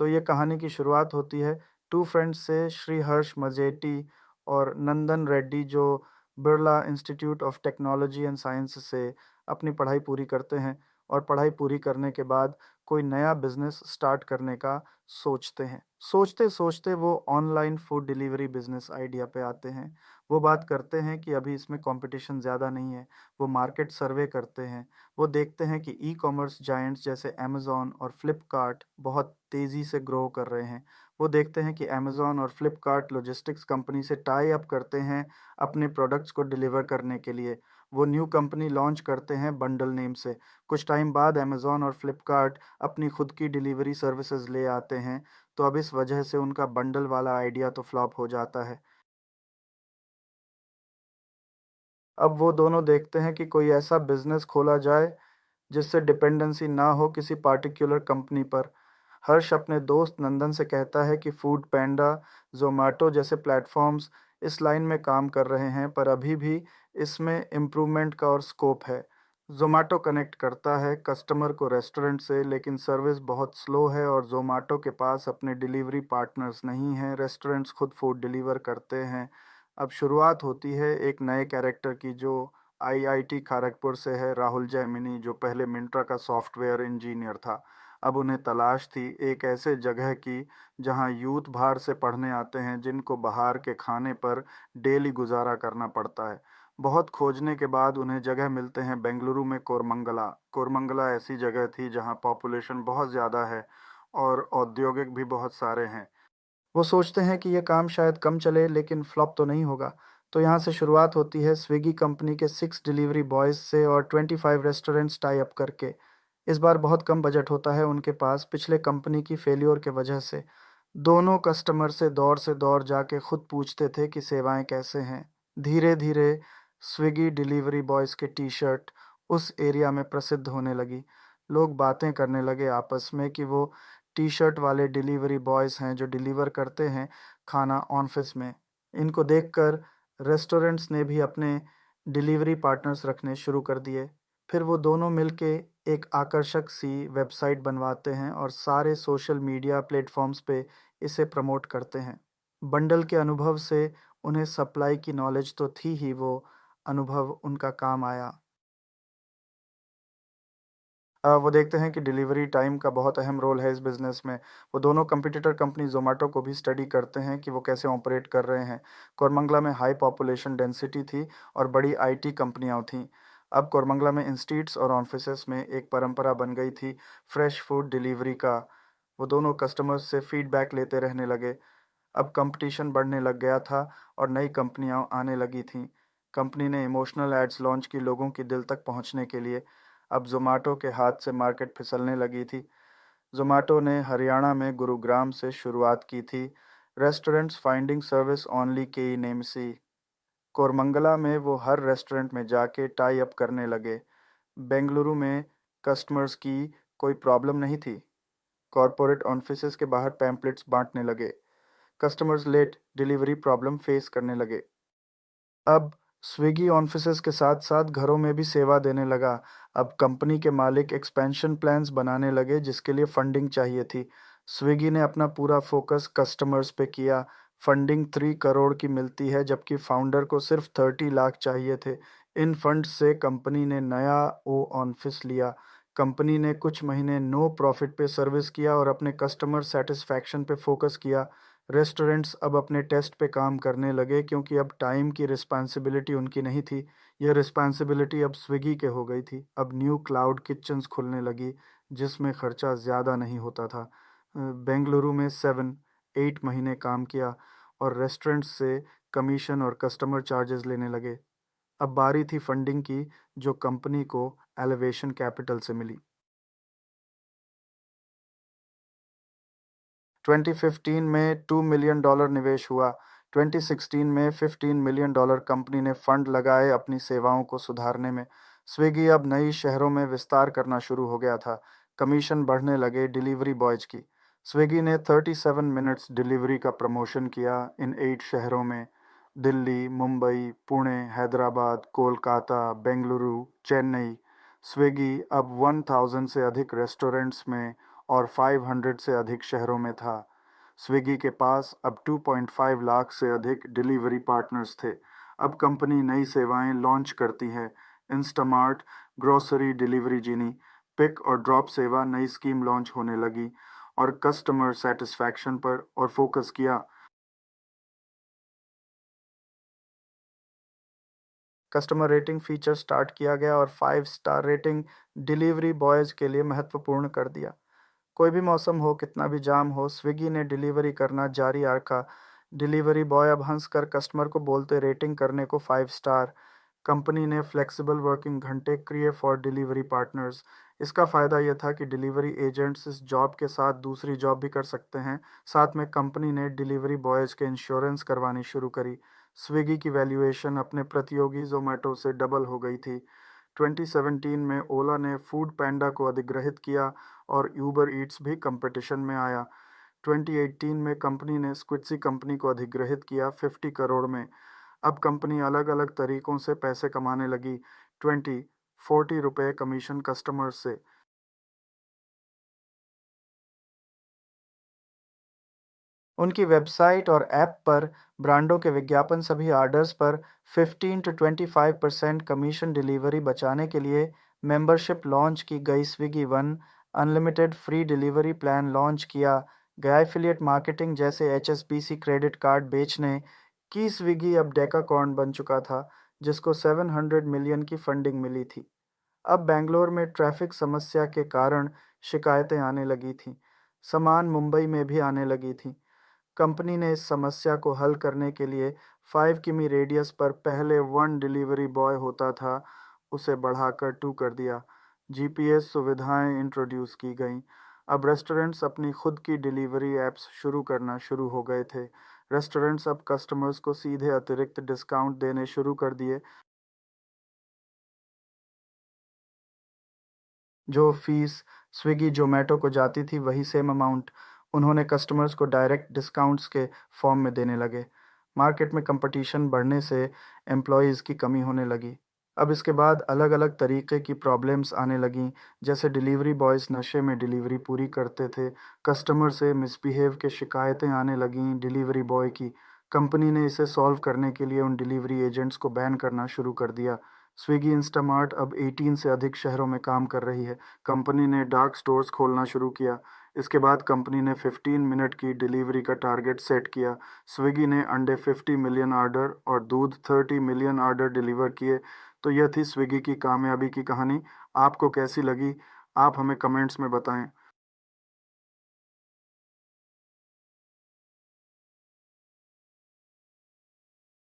तो ये कहानी की शुरुआत होती है टू फ्रेंड्स से, श्री हर्ष मजेटी और नंदन रेड्डी, जो Birla institute of technology and science से अपनी पढ़ाई पूरी करते हैं और पढ़ाई पूरी करने के बाद कोई नया बिजनेस स्टार्ट करने का सोचते हैं। सोचते सोचते वो online food delivery business idea पे आते हैं। वो बात करते हैं कि अभी इसमें कंपटीशन ज़्यादा नहीं है। वो मार्केट सर्वे करते हैं। वो देखते हैं कि ई कॉमर्स जायंट्स जैसे अमेज़न और फ्लिपकार्ट बहुत तेज़ी से ग्रो कर रहे हैं। वो देखते हैं कि अमेज़न और फ्लिपकार्ट लॉजिस्टिक्स कंपनी से टाई अप करते हैं अपने प्रोडक्ट्स को डिलीवर करने के लिए। वो न्यू कंपनी लॉन्च करते हैं बंडल नेम से। कुछ टाइम बाद अमेज़न और फ्लिपकार्ट अपनी खुद की डिलीवरी सर्विसेज ले आते हैं, तो अब इस वजह से उनका बंडल वाला आइडिया तो फ्लॉप हो जाता है। अब वो दोनों देखते हैं कि कोई ऐसा बिज़नेस खोला जाए जिससे डिपेंडेंसी ना हो किसी पार्टिकुलर कंपनी पर। हर्ष अपने दोस्त नंदन से कहता है कि फूड पैंडा, ज़ोमैटो जैसे प्लेटफ़ॉर्म्स इस लाइन में काम कर रहे हैं, पर अभी भी इसमें इम्प्रूवमेंट का और स्कोप है। ज़ोमैटो कनेक्ट करता है कस्टमर को रेस्टोरेंट से, लेकिन सर्विस बहुत स्लो है और ज़ोमैटो के पास अपने डिलीवरी पार्टनर्स नहीं हैं, रेस्टोरेंट्स खुद फूड डिलीवर करते हैं। अब शुरुआत होती है एक नए कैरेक्टर की, जो आईआईटी खड़गपुर से है, राहुल जैमिनी, जो पहले मिंत्रा का सॉफ्टवेयर इंजीनियर था। अब उन्हें तलाश थी एक ऐसे जगह की जहां यूथ बाहर से पढ़ने आते हैं, जिनको बाहर के खाने पर डेली गुजारा करना पड़ता है। बहुत खोजने के बाद उन्हें जगह मिलते हैं बेंगलुरु में कोरमंगला। कोरमंगला ऐसी जगह थी जहां पॉपुलेशन बहुत ज़्यादा है और औद्योगिक भी बहुत सारे हैं। वो सोचते हैं कि ये काम शायद कम चले, लेकिन फ्लॉप तो नहीं होगा। तो यहाँ से शुरुआत होती है स्विगी कंपनी के 6 डिलीवरी बॉयज़ से और 25 रेस्टोरेंट्स टाई अप करके। इस बार बहुत कम बजट होता है उनके पास, पिछले कंपनी की फेल्योर के वजह से। दोनों कस्टमर से दौड़ जाके खुद पूछते थे कि सेवाएं कैसे हैं। धीरे-धीरे स्विगी डिलीवरी बॉयज़ के टी-शर्ट उस एरिया में प्रसिद्ध होने लगी। लोग बातें करने लगे आपस में कि वो टी-शर्ट वाले डिलीवरी बॉयज़ हैं जो डिलीवर करते हैं खाना ऑफ़िस में। इनको देखकर रेस्टोरेंट्स ने भी अपने डिलीवरी पार्टनर्स रखने शुरू कर दिए। फिर वो दोनों मिलके एक आकर्षक सी वेबसाइट बनवाते हैं और सारे सोशल मीडिया प्लेटफ़ॉर्म्स पे इसे प्रमोट करते हैं। बंडल के अनुभव से उन्हें सप्लाई की नॉलेज तो थी ही, वो अनुभव उनका काम आया। वो देखते हैं कि डिलीवरी टाइम का बहुत अहम रोल है इस बिज़नेस में। वो दोनों कंपटीटर कंपनी ज़ोमैटो को भी स्टडी करते हैं कि वो कैसे ऑपरेट कर रहे हैं। कोरमंगला में हाई पॉपुलेशन डेंसिटी थी और बड़ी आईटी कंपनियाँ थीं। अब कोरमंगला में इंस्टीट्स और ऑफिसेज़ में एक परंपरा बन गई थी फ्रेश फूड डिलीवरी का। वो दोनों कस्टमर्स से फीडबैक लेते रहने लगे। अब कंपटीशन बढ़ने लग गया था और नई कंपनियां आने लगी थीं। कंपनी ने इमोशनल एड्स लॉन्च की लोगों की दिल तक पहुंचने के लिए। अब ज़ोमैटो के हाथ से मार्केट फिसलने लगी थी। ज़ोमैटो ने हरियाणा में गुरुग्राम से शुरुआत की थी। रेस्टोरेंट्स फाइंडिंग सर्विस ओनली के नेम सी। कोरमंगला में वो हर रेस्टोरेंट में जाके टाई अप करने लगे। बेंगलुरु में कस्टमर्स की कोई प्रॉब्लम नहीं थी। कॉरपोरेट ऑफिसेज के बाहर पैम्पलेट्स बांटने लगे। Customers late delivery problem face करने लगे। अब स्विगी ऑफिसेज के साथ साथ घरों में भी सेवा देने लगा। अब कंपनी के मालिक एक्सपेंशन प्लान्स बनाने लगे जिसके लिए फंडिंग चाहिए थी। स्विगी ने अपना पूरा फोकस कस्टमर्स पे किया। फंडिंग 3 करोड़ की मिलती है, जबकि फाउंडर को सिर्फ 30 लाख चाहिए थे। इन फंड्स से कंपनी ने नया ओ ऑफिस लिया। कंपनी ने कुछ महीने नो प्रॉफिट पे सर्विस किया और अपने कस्टमर सेटिस्फैक्शन पे फोकस किया। रेस्टोरेंट्स अब अपने टेस्ट पे काम करने लगे, क्योंकि अब टाइम की रिस्पांसिबिलिटी उनकी नहीं थी। यह रिस्पांसिबिलिटी अब स्विगी के हो गई थी। अब न्यू क्लाउड किचन्स खुलने लगी जिसमें खर्चा ज़्यादा नहीं होता था। बेंगलुरु में 7-8 महीने काम किया और रेस्टोरेंट्स से कमीशन और कस्टमर चार्जेस लेने लगे। अब बारी थी फंडिंग की, जो कंपनी को एलिवेशन कैपिटल से मिली। 2015 में $2 मिलियन निवेश हुआ। 2016 में $15 मिलियन कंपनी ने फंड लगाए अपनी सेवाओं को सुधारने में। स्विगी अब नई शहरों में विस्तार करना शुरू हो गया था। कमीशन बढ़ने लगे डिलीवरी बॉयज की। स्विगी ने 37 मिनट्स डिलीवरी का प्रमोशन किया इन 8 शहरों में: दिल्ली, मुंबई, पुणे, हैदराबाद, कोलकाता, बेंगलुरु, चेन्नई। स्विगी अब 1000 से अधिक रेस्टोरेंट्स में और 500 से अधिक शहरों में था। स्विगी के पास अब 2.5 लाख से अधिक डिलीवरी पार्टनर्स थे। अब कंपनी नई सेवाएं लॉन्च करती है। इंस्टामार्ट, ग्रोसरी डिलीवरी जीनी, पिक और ड्रॉप सेवा नई स्कीम लॉन्च होने लगी और कस्टमर सेटिस्फैक्शन पर और फोकस किया। कस्टमर रेटिंग फीचर स्टार्ट किया गया और 5 स्टार रेटिंग डिलीवरी बॉयज़ के लिए महत्वपूर्ण कर दिया। कोई भी मौसम हो, कितना भी जाम हो, स्विगी ने डिलीवरी करना जारी रखा। डिलीवरी बॉय अब हंसकर कस्टमर को बोलते रेटिंग करने को 5 स्टार। कंपनी ने फ्लेक्सिबल वर्किंग घंटे क्रिए फॉर डिलीवरी पार्टनर्स। इसका फ़ायदा यह था कि डिलीवरी एजेंट्स इस जॉब के साथ दूसरी जॉब भी कर सकते हैं। साथ में कंपनी ने डिलीवरी बॉयज़ के इंश्योरेंस करवानी शुरू करी। स्विगी की वैल्यूएशन अपने प्रतियोगी जोमेटो से डबल हो गई थी। 2017 में ओला ने फूड पैंडा को अधिग्रहित किया और यूबर ईट्स भी कंपटीशन में आया। 2018 में कंपनी ने स्क्विट्सी कंपनी को अधिग्रहित किया 50 करोड़ में। अब कंपनी अलग अलग तरीकों से पैसे कमाने लगी। 40 रुपए कमीशन कस्टमर्स से। उनकी वेबसाइट और ऐप पर ब्रांडों के विज्ञापन सभी ऑर्डर्स पर 15 to 25% कमीशन डिलीवरी बचाने के लिए मेंबरशिप लॉन्च की गई। Swiggy one unlimited free delivery plan launch किया गया। एफिलिएट मार्केटिंग जैसे एचएसबीसी क्रेडिट कार्ड बेचने की स्विगी अब डेकाकॉर्न बन चुका था, जिसको 700 मिलियन की फंडिंग मिली थी। अब बेंगलोर में ट्रैफिक समस्या के कारण शिकायतें आने लगी थीं। सामान मुंबई में भी आने लगी थी। कंपनी ने इस समस्या को हल करने के लिए 5 किमी रेडियस पर पहले 1 डिलीवरी बॉय होता था, उसे बढ़ाकर 2 कर दिया। जीपीएस सुविधाएं इंट्रोड्यूस की गईं। अब रेस्टोरेंट्स अपनी खुद की डिलीवरी ऐप्स शुरू करना शुरू हो गए थे। रेस्टोरेंट्स अब कस्टमर्स को सीधे अतिरिक्त डिस्काउंट देने शुरू कर दिए। जो फीस स्विगी जोमेटो को जाती थी, वही सेम अमाउंट उन्होंने कस्टमर्स को डायरेक्ट डिस्काउंट्स के फॉर्म में देने लगे। मार्केट में कंपटीशन बढ़ने से एम्प्लॉयज़ की कमी होने लगी। अब इसके बाद अलग अलग तरीके की प्रॉब्लम्स आने लगीं, जैसे डिलीवरी बॉयज़ नशे में डिलीवरी पूरी करते थे, कस्टमर से मिसबिहेव के शिकायतें आने लगीं डिलीवरी बॉय की। कंपनी ने इसे सॉल्व करने के लिए उन डिलीवरी एजेंट्स को बैन करना शुरू कर दिया। स्विगी इंस्टामार्ट अब 18 से अधिक शहरों में काम कर रही है। कंपनी ने डार्क स्टोर्स खोलना शुरू किया। इसके बाद कंपनी ने 15 मिनट की डिलीवरी का टारगेट सेट किया। स्विगी ने अंडे 50 मिलियन ऑर्डर और दूध 30 मिलियन ऑर्डर डिलीवर किए। तो यह थी स्विगी की कामयाबी की कहानी। आपको कैसी लगी? आप हमें कमेंट्स में बताएं।